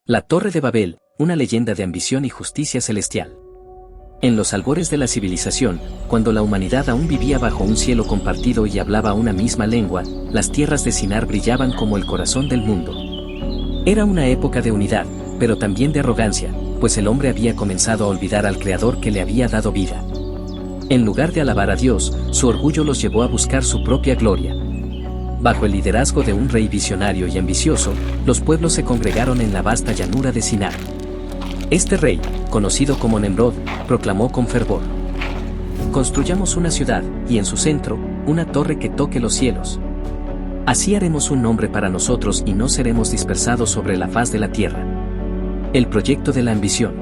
La Torre de Babel, una leyenda de ambición y justicia celestial. En los albores de la civilización, cuando la humanidad aún vivía bajo un cielo compartido y hablaba una misma lengua, las tierras de Sinar brillaban como el corazón del mundo. Era una época de unidad, pero también de arrogancia, pues el hombre había comenzado a olvidar al Creador que le había dado vida. En lugar de alabar a Dios, su orgullo los llevó a buscar su propia gloria. Bajo el liderazgo de un rey visionario y ambicioso, los pueblos se congregaron en la vasta llanura de Sinar. Este rey, conocido como Nemrod, proclamó con fervor: construyamos una ciudad, y en su centro, una torre que toque los cielos. Así haremos un nombre para nosotros y no seremos dispersados sobre la faz de la tierra. El proyecto de la ambición.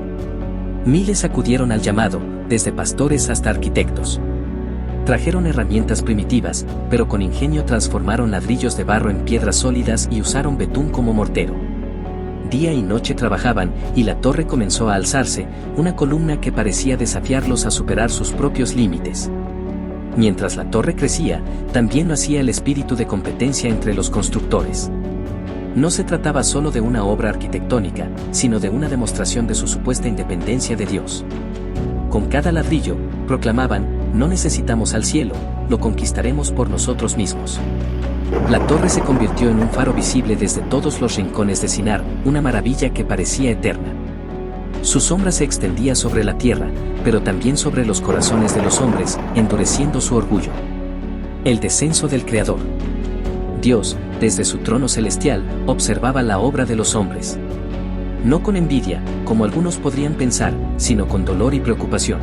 Miles acudieron al llamado, desde pastores hasta arquitectos. Trajeron herramientas primitivas, pero con ingenio transformaron ladrillos de barro en piedras sólidas y usaron betún como mortero. Día y noche trabajaban, y la torre comenzó a alzarse, una columna que parecía desafiarlos a superar sus propios límites. Mientras la torre crecía, también lo hacía el espíritu de competencia entre los constructores. No se trataba solo de una obra arquitectónica, sino de una demostración de su supuesta independencia de Dios. Con cada ladrillo, proclamaban: no necesitamos al cielo, lo conquistaremos por nosotros mismos. La torre se convirtió en un faro visible desde todos los rincones de Sinar, una maravilla que parecía eterna. Su sombra se extendía sobre la tierra, pero también sobre los corazones de los hombres, endureciendo su orgullo. El descenso del Creador. Dios, desde su trono celestial, observaba la obra de los hombres. No con envidia, como algunos podrían pensar, sino con dolor y preocupación.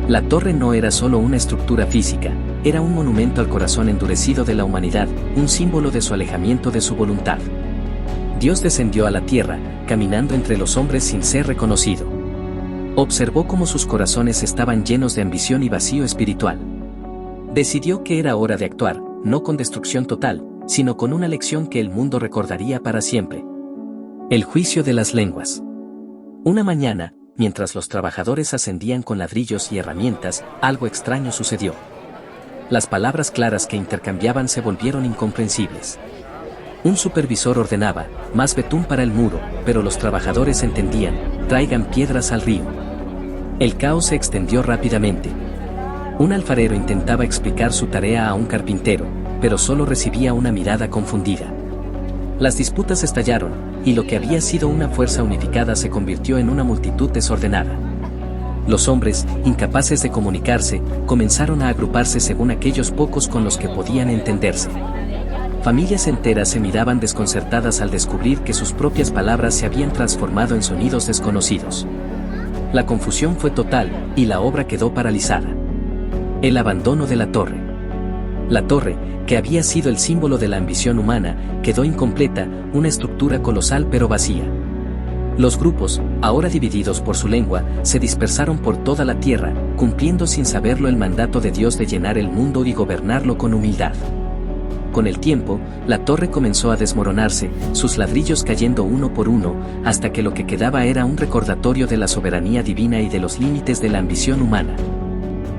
La torre no era solo una estructura física, era un monumento al corazón endurecido de la humanidad, un símbolo de su alejamiento de su voluntad. Dios descendió a la tierra, caminando entre los hombres sin ser reconocido. Observó cómo sus corazones estaban llenos de ambición y vacío espiritual. Decidió que era hora de actuar, no con destrucción total, sino con una lección que el mundo recordaría para siempre. El juicio de las lenguas. Una mañana, mientras los trabajadores ascendían con ladrillos y herramientas, algo extraño sucedió. Las palabras claras que intercambiaban se volvieron incomprensibles. Un supervisor ordenaba: más betún para el muro, pero los trabajadores entendían: traigan piedras al río. El caos se extendió rápidamente. Un alfarero intentaba explicar su tarea a un carpintero, pero solo recibía una mirada confundida. Las disputas estallaron, y lo que había sido una fuerza unificada se convirtió en una multitud desordenada. Los hombres, incapaces de comunicarse, comenzaron a agruparse según aquellos pocos con los que podían entenderse. Familias enteras se miraban desconcertadas al descubrir que sus propias palabras se habían transformado en sonidos desconocidos. La confusión fue total, y la obra quedó paralizada. El abandono de la torre. La torre, que había sido el símbolo de la ambición humana, quedó incompleta, una estructura colosal pero vacía. Los grupos, ahora divididos por su lengua, se dispersaron por toda la tierra, cumpliendo sin saberlo el mandato de Dios de llenar el mundo y gobernarlo con humildad. Con el tiempo, la torre comenzó a desmoronarse, sus ladrillos cayendo uno por uno, hasta que lo que quedaba era un recordatorio de la soberanía divina y de los límites de la ambición humana.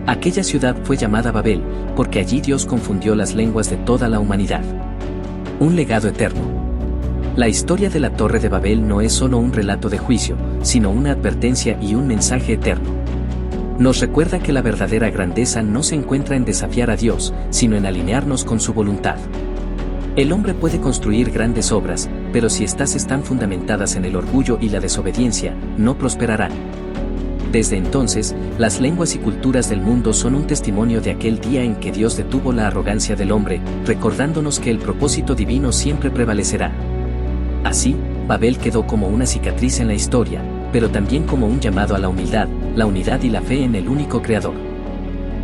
Aquella ciudad fue llamada Babel, porque allí Dios confundió las lenguas de toda la humanidad. Un legado eterno. La historia de la Torre de Babel no es solo un relato de juicio, sino una advertencia y un mensaje eterno. Nos recuerda que la verdadera grandeza no se encuentra en desafiar a Dios, sino en alinearnos con su voluntad. El hombre puede construir grandes obras, pero si estas están fundamentadas en el orgullo y la desobediencia, no prosperarán. Desde entonces, las lenguas y culturas del mundo son un testimonio de aquel día en que Dios detuvo la arrogancia del hombre, recordándonos que el propósito divino siempre prevalecerá. Así, Babel quedó como una cicatriz en la historia, pero también como un llamado a la humildad, la unidad y la fe en el único Creador.